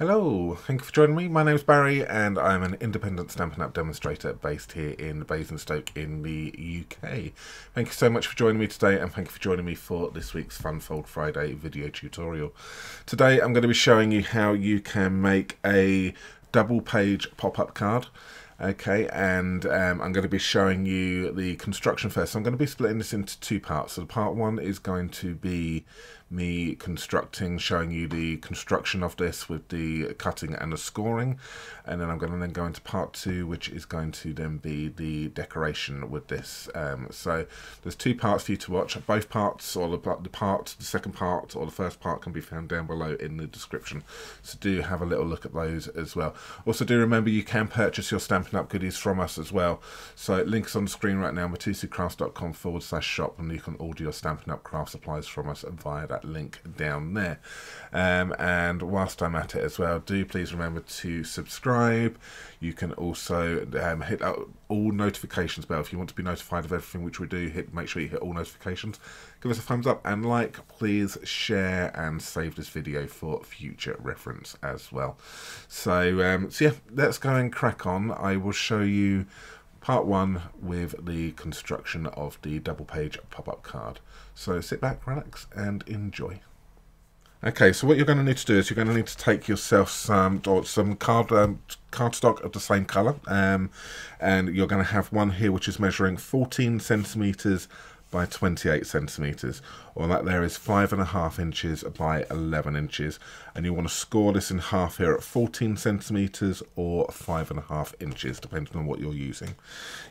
Hello, thank you for joining me. My name's Barry and I'm an independent Stampin' Up demonstrator based here in Basingstoke in the UK. Thank you so much for joining me today and thank you for joining me for this week's Fun Fold Friday video tutorial. Today I'm going to be showing you how you can make a double page pop-up card. Okay, and I'm going to be showing you the construction first. So I'm going to be splitting this into two parts. So part one is going to be me showing you the construction of this with the cutting and the scoring, and then I'm going to then go into part two, which is going to then be the decoration with this. So there's two parts for you to watch. Both parts, or the second part or the first part, can be found down below in the description. So do have a little look at those as well. Also do remember you can purchase your Stampin' Up goodies from us as well. So links on the screen right now, mitosocrafts.com/shop, and you can order your Stampin' Up craft supplies from us via that link down there. And whilst I'm at it as well, do please remember to subscribe. You can also hit all notifications bell if you want to be notified of everything which we do. Make sure you hit all notifications. Give us a thumbs up and like. Please share and save this video for future reference as well. So yeah, let's go and crack on. I will show you part one with the construction of the double page pop-up card. So sit back, relax and enjoy. Okay, so what you're going to need to do is you're going to need to take yourself some cardstock of the same colour, and you're going to have one here which is measuring 14 centimetres by 28 centimetres, or that there is 5.5 inches by 11 inches, and you want to score this in half here at 14 centimetres or 5.5 inches, depending on what you're using.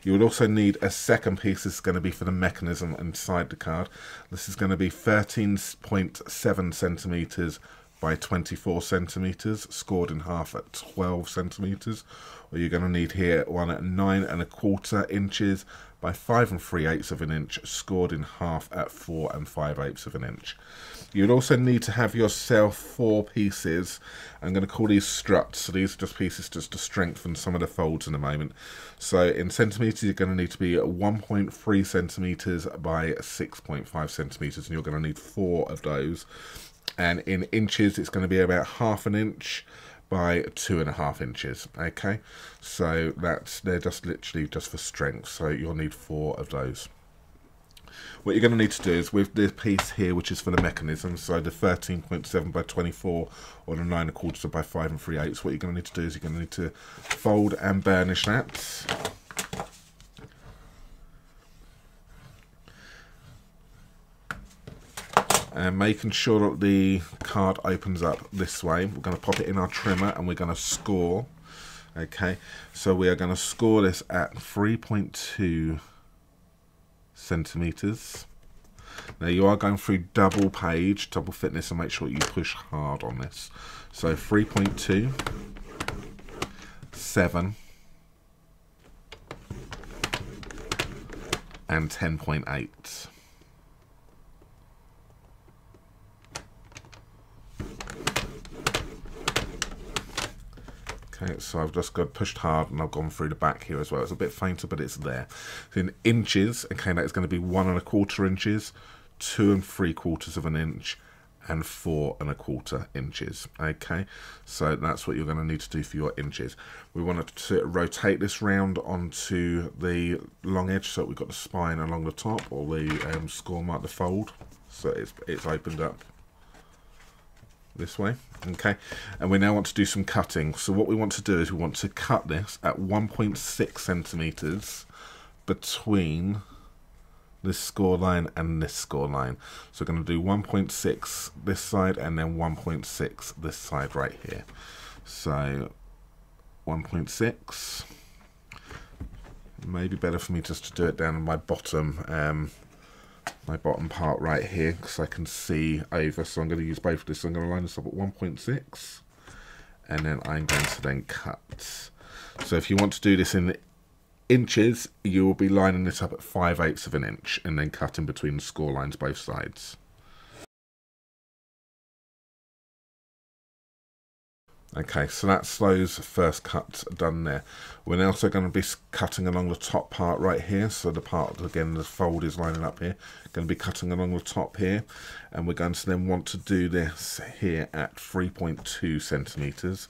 You would also need a second piece. This is going to be for the mechanism inside the card. This is going to be 13.7 centimetres by 24 centimetres, scored in half at 12 centimetres, or you're going to need here one at 9.25 inches by 5 3/8 of an inch, scored in half at 4 5/8 of an inch. You'd also need to have yourself 4 pieces. I'm going to call these struts, so these are just pieces just to strengthen some of the folds in a moment. So in centimetres, you're going to need to be 1.3 centimetres by 6.5 centimetres, and you're going to need 4 of those. And in inches, it's going to be about 1/2 inch by 2.5 inches. Okay, so they're just literally just for strength, so you'll need 4 of those. What you're going to need to do is with this piece here, which is for the mechanism, so the 13.7 by 24 or the 9.25 by 5 3/8, what you're going to need to do is you're going to need to fold and burnish that. And making sure that the card opens up this way. We're going to pop it in our trimmer and we're going to score. Okay, so we are going to score this at 3.2 centimetres. Now you are going through double page, double thickness, and make sure you push hard on this. So 3.2, 7, and 10.8. Okay, so I've just got pushed hard and I've gone through the back here as well. It's a bit fainter, but it's there. So in inches, okay, that is going to be 1.25 inches, 2 3/4 of an inch, and 4 1/4 inches. Okay, so that's what you're going to need to do for your inches. We want to rotate this round onto the long edge, so we've got the spine along the top, or the score mark, the fold, so it's opened up this way. Okay, and we now want to do some cutting. So what we want to do is we want to cut this at 1.6 centimetres between this score line and this score line. So we're going to do 1.6 this side and then 1.6 this side right here. So 1.6. Maybe better for me just to do it down in my bottom part right here, because I can see over. So I'm going to use both of this. So I'm going to line this up at 1.6, and then I'm going to then cut. So if you want to do this in inches, you will be lining this up at 5/8 of an inch, and then cutting between the score lines both sides. Okay, so that's those first cuts done there. We're also going to be cutting along the top part right here. So the part, again, the fold is lining up here. Going to be cutting along the top here. And we're going to then want to do this here at 3.2 centimeters.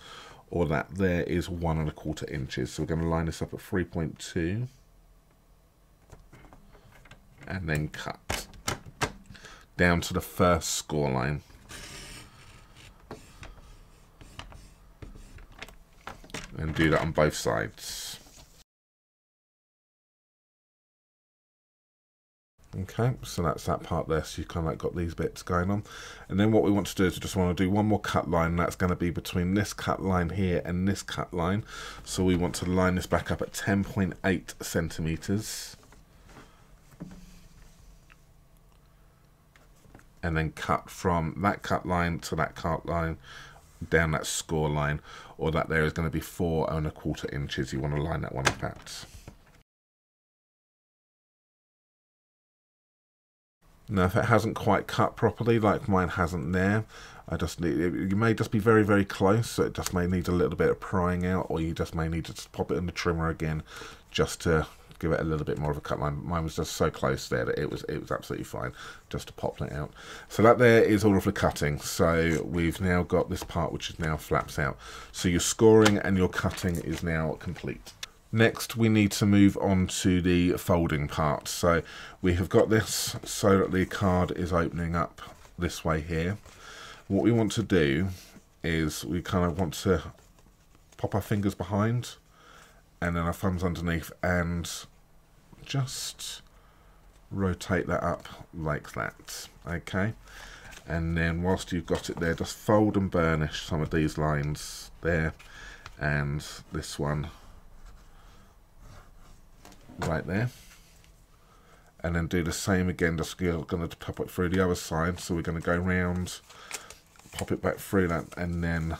Or that there is 1¼ inches. So we're going to line this up at 3.2. And then cut down to the first score line. And do that on both sides. Okay, so that's that part there. So you kind of like got these bits going on. And then what we want to do is we just want to do one more cut line. And that's going to be between this cut line here and this cut line. So we want to line this back up at 10.8 centimeters. And then cut from that cut line to that cut line down that score line, or that there is going to be 4¼ inches. You want to line that one up at. Now, if it hasn't quite cut properly, like mine hasn't there, you may just be very, very close, so it just may need a little bit of prying out, or you just may need to just pop it in the trimmer again, just to give it a little bit more of a cut line. Mine was just so close there that it was absolutely fine just to pop that out. So that there is all of the cutting. So we've now got this part which is now flaps out. So your scoring and your cutting is now complete. Next we need to move on to the folding part. So we have got this so that the card is opening up this way here. What we want to do is we kind of want to pop our fingers behind and then our thumbs underneath and just rotate that up like that. Okay, and then whilst you've got it there, just fold and burnish some of these lines there and this one right there, and then do the same again. Just going to pop it through the other side. So we're going to go round, pop it back through that, and then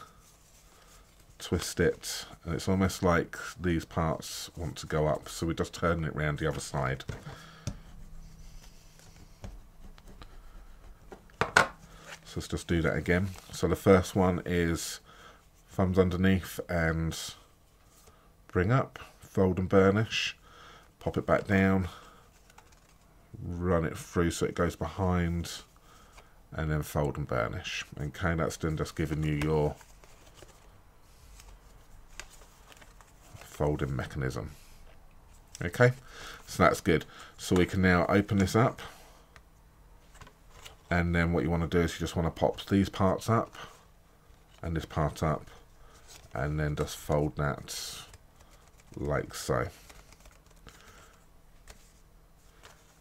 twist it, and it's almost like these parts want to go up, so we're just turning it around the other side. So let's just do that again. So the first one is thumbs underneath and bring up, fold and burnish, pop it back down, run it through so it goes behind, and then fold and burnish. Okay, that's then just giving you your folding mechanism. Okay, so that's good. So we can now open this up, and then what you want to do is you just want to pop these parts up and this part up, and then just fold that like so.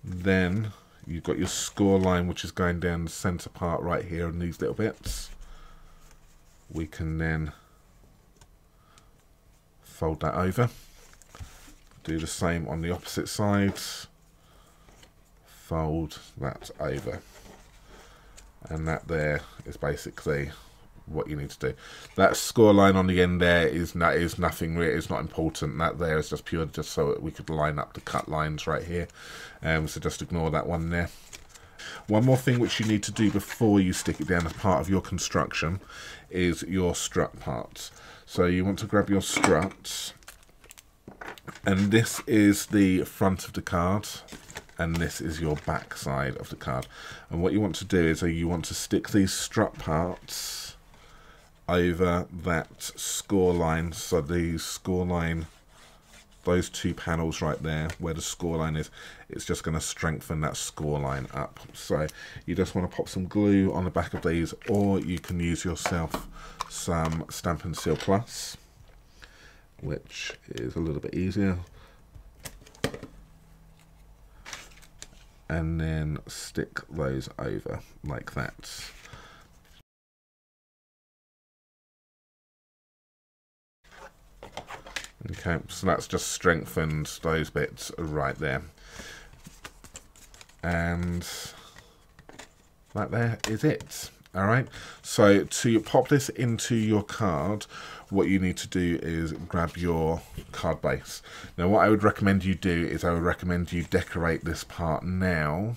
Then you've got your score line which is going down the center part right here in these little bits. We can then fold that over, do the same on the opposite side, fold that over, and that there is basically what you need to do. That score line on the end there is nothing really, it's not important. That there is just pure just so that we could line up the cut lines right here. So just ignore that one there. One more thing which you need to do before you stick it down as part of your construction is your strut parts. So you want to grab your struts, and this is the front of the card, and this is your back side of the card. And what you want to do is you want to stick these strut parts over that score line. So the score line, those two panels right there where the score line is, it's just going to strengthen that score line up. So you just want to pop some glue on the back of these, or you can use yourself some Stampin' Seal Plus, which is a little bit easier, and then stick those over like that. Okay, so that's just strengthened those bits right there, and that there is it. All right, so to pop this into your card, what you need to do is grab your card base. Now what I would recommend you do is I would recommend you decorate this part now,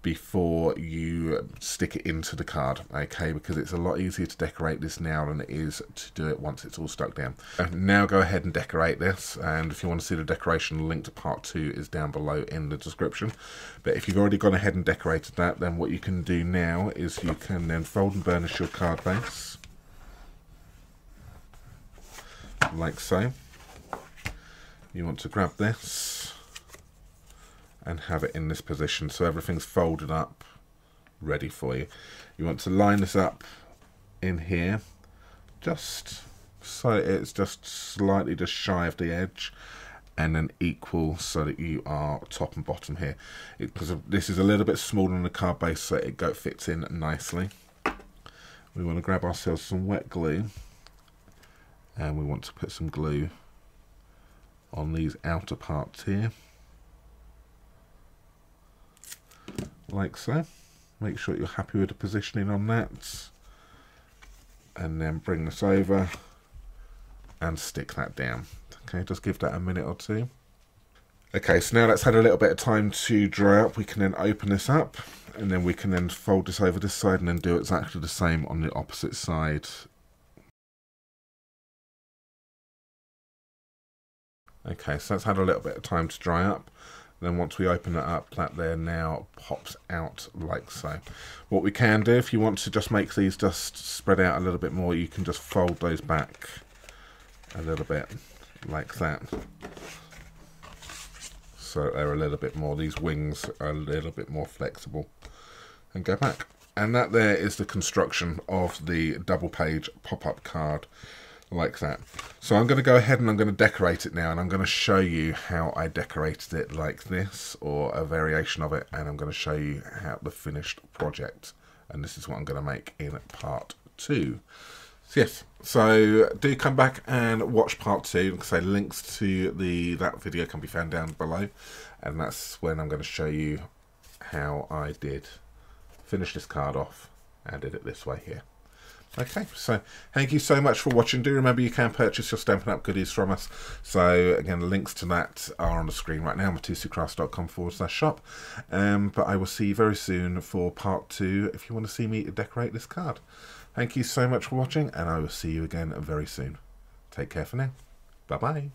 before you stick it into the card, okay, because it's a lot easier to decorate this now than it is to do it once it's all stuck down. Now go ahead and decorate this, and if you want to see the decoration, the link to part 2 is down below in the description. But if you've already gone ahead and decorated that, then what you can do now is you can then fold and burnish your card base like so. You want to grab this and have it in this position so everything's folded up ready for you. You want to line this up in here just so it's just slightly just shy of the edge, and then equal so that you are top and bottom here, because this is a little bit smaller than the card base, so it fits in nicely. We want to grab ourselves some wet glue, and we want to put some glue on these outer parts here like so. Make sure you're happy with the positioning on that, and then bring this over and stick that down. Okay, just give that a minute or two. Okay, so now that's had a little bit of time to dry up, we can then open this up, and then we can then fold this over this side and then do exactly the same on the opposite side. Okay, so that's had a little bit of time to dry up. Then once we open it up, that there now pops out like so. What we can do, if you want to just make these just spread out a little bit more, you can just fold those back a little bit like that. So they're a little bit more, these wings are a little bit more flexible, and go back. And that there is the construction of the double page pop-up card like that. So I'm going to go ahead and I'm going to decorate it now, and I'm going to show you how I decorated it like this, or a variation of it, and I'm going to show you how the finished project, and this is what I'm going to make in part 2. So yes, so do come back and watch part 2. Like I say, links to that video can be found down below, and that's when I'm going to show you how I did finish this card off and did it this way here. Okay, so thank you so much for watching. Do remember you can purchase your Stampin' Up! Goodies from us. So again, the links to that are on the screen right now, mitosucrafts.com/shop. But I will see you very soon for part 2 if you want to see me decorate this card. Thank you so much for watching, and I will see you again very soon. Take care for now. Bye-bye.